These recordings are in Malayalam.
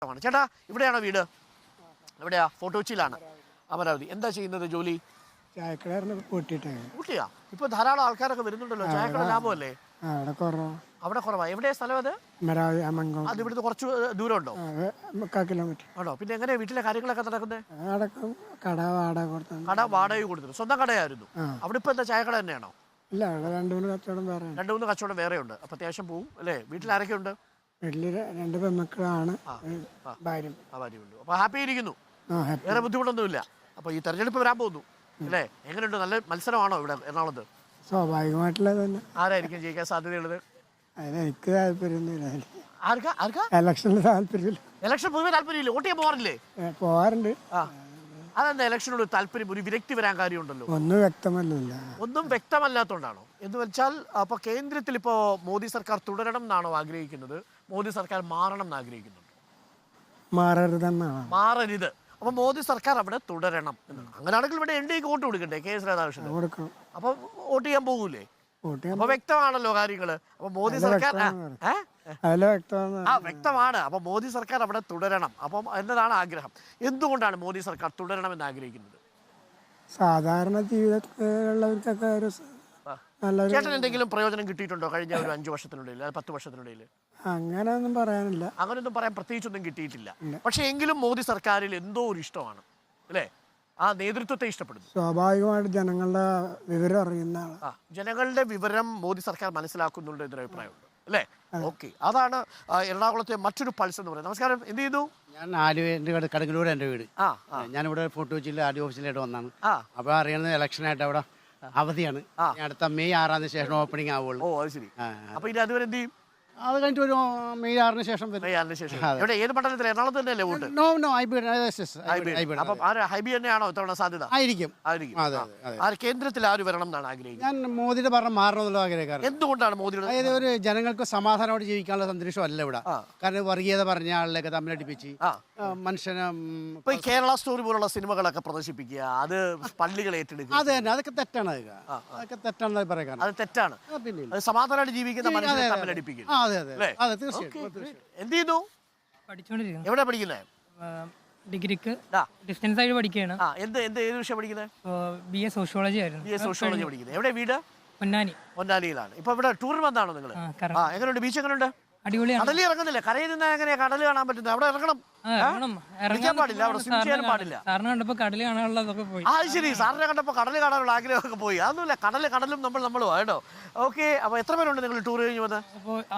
ചേട്ടാ ഇവിടെയാണോ വീട്? എവിടെയാ? ഫോർട്ട് കൊച്ചിയിലാണ്. അമരാവതി. എന്താ ചെയ്യുന്നത് ജോലി? ഊട്ടിയാ? ഇപ്പൊ ധാരാളം ആൾക്കാരൊക്കെ വരുന്നുണ്ടല്ലോ. ചായക്കട ലാഭമല്ലേ? അവിടെ കുറവാ. എവിടെയാ സ്ഥലം അത്? അത് ഇവിടുന്ന് കുറച്ച് ദൂരം ഉണ്ടോ? ആണോ? പിന്നെ എങ്ങനെയാ വീട്ടിലെ കാര്യങ്ങളൊക്കെ നടക്കുന്നത്? കട വാടക കൊടുത്തു. സ്വന്തം കടയായിരുന്നു. അവിടെ ഇപ്പൊ എന്താ ചായക്കട തന്നെയാണോ? ഇല്ല, രണ്ട് മൂന്ന് കച്ചവടം വേറെ ഉണ്ട്. അപ്പൊ അത്യാവശ്യം പോവും അല്ലേ? വീട്ടിൽ ആരൊക്കെ ഉണ്ട്? വീട്ടില് 2 പെൺമക്കളാണ്, ഭാര്യ. അപ്പൊ ഹാപ്പി ഇരിക്കുന്നു, വേറെ ബുദ്ധിമുട്ടൊന്നുമില്ല. അപ്പൊ ഈ തെരഞ്ഞെടുപ്പ് വരാൻ പോകുന്നു അല്ലേ? എങ്ങനെയുണ്ട്? നല്ല മത്സരമാണോ ഇവിടെ എറണാകുളത്ത്? സ്വാഭാവികമായിട്ടുള്ള തന്നെ. ആരായിരിക്കും ജയിക്കാൻ സാധ്യതയുള്ളത്? എനിക്ക് താല്പര്യമൊന്നുമില്ല. ഇലക്ഷനിൽ താല്പര്യമില്ല. ഇലക്ഷൻ പൊതുവെ താല്പര്യമില്ല. വോട്ട് ചെയ്യാൻ പോകാറില്ലേ? പോവാറുണ്ട്. അതെന്താ ഇലക്ഷനോട് താല്പര്യം? ഒരു വിരക്തി വരാൻ കാര്യമുണ്ടല്ലോ. ഒന്നും വ്യക്തമല്ലാത്തോണ്ടാണോ? എന്ന് വെച്ചാൽ അപ്പൊ കേന്ദ്രത്തിൽ ഇപ്പോ മോദി സർക്കാർ തുടരണം എന്നാണോ ആഗ്രഹിക്കുന്നത്? മോദി സർക്കാർ മാറണം എന്ന് ആഗ്രഹിക്കുന്നുണ്ടോ? മാറരുത്. അപ്പൊ മോദി സർക്കാർ അവിടെ തുടരണം എന്നാണ്. അങ്ങനെയാണെങ്കിൽ ഇവിടെ NDAക്ക് വോട്ട് കൊടുക്കണ്ടേ? KS രാധാകൃഷ്ണൻ. അപ്പൊ വോട്ട് ചെയ്യാൻ പോകൂലേ? അപ്പൊ വ്യക്തമാണല്ലോ കാര്യങ്ങള്. അപ്പൊ മോദി സർക്കാർ വ്യക്തമാണ്. അപ്പൊ മോദി സർക്കാർ അവിടെ തുടരണം. അപ്പം എന്നതാണ് ആഗ്രഹം. എന്തുകൊണ്ടാണ് മോദി സർക്കാർ തുടരണം എന്ന് ആഗ്രഹിക്കുന്നത്? സാധാരണ ജീവിതത്തിലുള്ളവർക്കൊക്കെ ചേട്ടൻ എന്തെങ്കിലും പ്രയോജനം കിട്ടിയിട്ടുണ്ടോ കഴിഞ്ഞ ഒരു 5 വർഷത്തിനുള്ളിൽ, 10 വർഷത്തിനുള്ളിൽ? അങ്ങനെയൊന്നും പറയാനില്ല. അങ്ങനെയൊന്നും പറയാൻ പ്രത്യേകിച്ചൊന്നും കിട്ടിയിട്ടില്ല. പക്ഷെ എങ്കിലും മോദി സർക്കാരിൽ എന്തോ ഒരു ഇഷ്ടമാണ് അല്ലേ? ആ നേതൃത്വത്തെ ഇഷ്ടപ്പെടുന്നു. സ്വാഭാവികമായിട്ട് ജനങ്ങളുടെ വിവരം അറിയുന്ന ജനങ്ങളുടെ വിവരം മോദി സർക്കാർ മനസ്സിലാക്കുന്നുണ്ട് എന്നൊരു അഭിപ്രായമുണ്ട് അല്ലേ? ഓക്കെ, അതാണ് എറണാകുളത്തെ മറ്റൊരു പൾസ് എന്ന് പറയുന്നത്. നമസ്കാരം, എന്ത് ചെയ്യുന്നു? ഞാൻ ആലുവ കടങ്ങലൂർ എൻ്റെ വീട്. ഞാനിവിടെ ഫോർട്ട് കൊച്ചിയിൽ ആദ്യ ഓഫീസിലായിട്ട് വന്നാണ്. അപ്പോൾ അറിയുന്നത് ഇലക്ഷനായിട്ട് അവിടെ അവധിയാണ്. അടുത്ത മെയ് 6-ന് ശേഷം ഓപ്പണിംഗ് ആവുള്ളൂ. ഓ അത് ശരി. അപ്പൊ ഇനി അതുവരെ എന്ത് ചെയ്യും? അത് കഴിഞ്ഞിട്ട് ഒരു മെയ് 6-ന് ശേഷം ഏത് മണ്ഡലത്തിൽ? എറണാകുളത്ത് തന്നെയല്ലേ വോട്ട്? ഹൈബി തന്നെയാണോ ഇത്തവണ സാധ്യത? ആയിരിക്കും. കേന്ദ്രത്തിൽ ആര് വരണം എന്നാണ് ആഗ്രഹിക്കുന്നത്? ഞാൻ മോദിയുടെ ഭരണം മാറണമെന്നുള്ള ആഗ്രഹിക്കാറ്. എന്തുകൊണ്ടാണ് മോദിയുടെ? അതായത് ഒരു ജനങ്ങൾക്ക് സമാധാനമായിട്ട് ജീവിക്കാനുള്ള അന്തരീക്ഷം അല്ല ഇവിടെ. കാരണം വർഗീയത പറഞ്ഞ ആളിലൊക്കെ തമ്മിലടിപ്പിച്ച് മനുഷ്യനെ ഇപ്പൊ കേരള സ്റ്റോറി പോലുള്ള സിനിമകളൊക്കെ പ്രദർശിപ്പിക്കുക, അത് പള്ളികൾ ഏറ്റെടുക്കുക, അത് തന്നെ, അതൊക്കെ തെറ്റാണ്. അതൊക്കെ തെറ്റാണെന്ന് പറയാൻ. അത് തെറ്റാണ്. പിന്നെ സമാധാനമായിട്ട് ജീവിക്കുന്ന മനുഷ്യരെ തമ്മിലടിപ്പിക്കുക. എന്ത് ചെയ്യുന്നു? പഠിച്ചോണ്ടിരിക്കുന്നു. എവിടെ പഠിക്കുന്നത്? ഡിഗ്രിക്ക് ഡിസ്റ്റൻസ് ആയിട്ട് പഠിക്കുകയാണ്. ഏത് വിഷയം പഠിക്കുന്നത്? BA സോഷ്യോളജി ആയിരുന്നു. BA സോഷ്യോളജി പഠിക്കുന്നത്. എവിടെ വീട്? പൊന്നാനിയിലാണ്. ഇപ്പൊ ഇവിടെ ടൂറിന് വന്നാണോ നിങ്ങള്? എങ്ങനെയുണ്ട്? ബീച്ച് എങ്ങനെയുണ്ട്? അടിപൊളിയാണ്. കടലിൽ ഇറങ്ങുന്നില്ല. കരയിൽ നിന്ന് എങ്ങനെയാ കടൽ കാണാൻ പറ്റുന്നത്? അവിടെ ഇറങ്ങണം. ഇറങ്ങാൻ പാടില്ല, അവിടെ സ്വിം ചെയ്യാൻ പാടില്ല. സാറിനെ കണ്ടപ്പോ കടൽ കാണാനുള്ളതൊക്കെ പോയി. ശരി, സാറിനെ കണ്ടപ്പോ കടൽ കാണാനുള്ള ആഗ്രഹമൊക്കെ പോയി. അതൊന്നുമില്ല, കടലും നമ്മളും കേട്ടോ. ഓക്കെ, അപ്പൊ എത്ര പേരുണ്ട് നിങ്ങൾ ടൂർ കഴിഞ്ഞ് വന്ന്?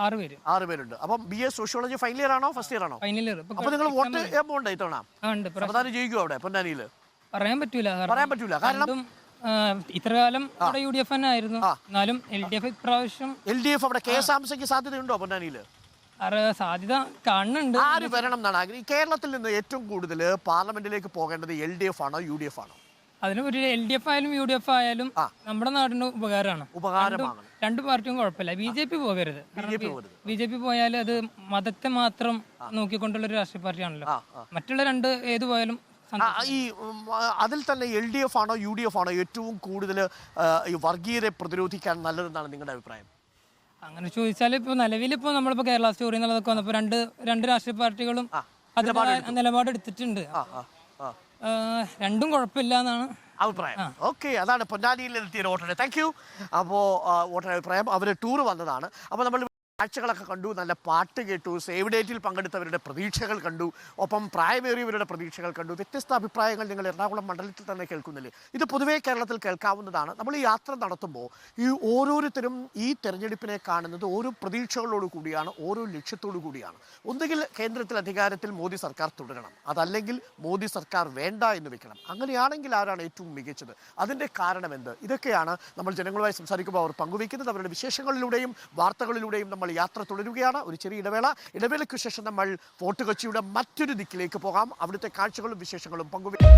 6 പേരുണ്ട്. അപ്പം BA സോഷ്യോളജി ഫൈനൽ ഇയർ ആണോ ഫസ്റ്റ് ഇയർ ആണോ? Final year. അപ്പൊ നിങ്ങൾ വോട്ട് ചെയ്യാൻ പോകണ്ടേ ഇത്തവണ? പ്രധാനം ജയിക്കും അവിടെ പൊന്നാനിയില്? പറയാൻ പറ്റൂല. കാരണം ഇത്ര കാലം UDF തന്നെ ആയിരുന്നു. എന്നാലും LDF ഇപ്രാവശ്യം LDF അവിടെ KS സാധ്യതയുണ്ടോ പൊന്നാനിയില്? സാധ്യത കാണുന്നുണ്ട്. ആര് വരണം എന്നാണ് ആഗ്രഹം? കേരളത്തിൽ നിന്ന് ഏറ്റവും കൂടുതൽ പാർലമെന്റിലേക്ക് പോകേണ്ടത് LDF ആണോ UDF ആണോ? അതിന് ഒരു LDF ആയാലും UDF ആയാലും നമ്മുടെ നാടിന് ഉപകാരമാണ്. 2 പാർട്ടിയും കുഴപ്പമില്ല. BJP പോകരുത്. BJP പോയാൽ അത് മതത്തെ മാത്രം നോക്കിക്കൊണ്ടുള്ള ഒരു രാഷ്ട്രീയ പാർട്ടിയാണല്ലോ. മറ്റുള്ള 2 ഏത് പോയാലും ഈ അതിൽ തന്നെ LDF ആണോ UDF ആണോ ഏറ്റവും കൂടുതൽ ഈ വർഗീയതയെ പ്രതിരോധിക്കാൻ നല്ലതെന്നാണ് നിങ്ങളുടെ അഭിപ്രായം? അങ്ങനെ ചോദിച്ചാൽ ഇപ്പൊ നിലവിലിപ്പോ നമ്മളിപ്പോ കേരള സ്റ്റോറി എന്നുള്ളതൊക്കെ വന്നപ്പോ രണ്ട് രാഷ്ട്രീയ പാർട്ടികളും നിലപാടെടുത്തിട്ടുണ്ട്. രണ്ടും കുഴപ്പമില്ല എന്നാണ് അഭിപ്രായം. ഓക്കെ, അതാണ് പൊന്നാനിയിൽ എത്തിയ വോട്ടർ. Thank you. അപ്പോൾ വോട്ടർ അഭിപ്രായം. അവർ ടൂർ വന്നതാണ്. അപ്പോൾ നമ്മൾ കാഴ്ചകളൊക്കെ കണ്ടു, നല്ല പാട്ട് കേട്ടു, സേവ് ഡേറ്റിൽ പങ്കെടുത്തവരുടെ പ്രതീക്ഷകൾ കണ്ടു, ഒപ്പം പ്രായമേറിയവരുടെ പ്രതീക്ഷകൾ കണ്ടു. വ്യത്യസ്ത അഭിപ്രായങ്ങൾ നിങ്ങൾ എറണാകുളം മണ്ഡലത്തിൽ തന്നെ കേൾക്കുന്നില്ലേ? ഇത് പൊതുവേ കേരളത്തിൽ കേൾക്കാവുന്നതാണ്. നമ്മൾ ഈ യാത്ര നടത്തുമ്പോൾ ഈ ഓരോരുത്തരും ഈ തെരഞ്ഞെടുപ്പിനെ കാണുന്നത് ഓരോ പ്രതീക്ഷകളോട് കൂടിയാണ്, ഓരോ ലക്ഷ്യത്തോടു കൂടിയാണ്. ഒന്നുകിൽ കേന്ദ്രത്തിൽ അധികാരത്തിൽ മോദി സർക്കാർ തുടരണം, അതല്ലെങ്കിൽ മോദി സർക്കാർ വേണ്ട എന്ന് വെക്കണം. അങ്ങനെയാണെങ്കിൽ ആരാണ് ഏറ്റവും മികച്ചത്? അതിൻ്റെ കാരണം എന്ത്? ഇതൊക്കെയാണ് നമ്മൾ ജനങ്ങളുമായി സംസാരിക്കുമ്പോൾ അവർ പങ്കുവയ്ക്കുന്നത്. അവരുടെ വിശേഷങ്ങളിലൂടെയും വാർത്തകളിലൂടെയും നമ്മൾ യാത്ര തുടരുകയാണ്. ഒരു ചെറിയ ഇടവേളയ്ക്ക് ശേഷം നമ്മൾ ഫോർട്ട് കൊച്ചിയുടെ മറ്റൊരു ദിക്കിലേക്ക് പോകാം. അവിടുത്തെ കാഴ്ചകളും വിശേഷങ്ങളും പങ്കുവയ്ക്കും.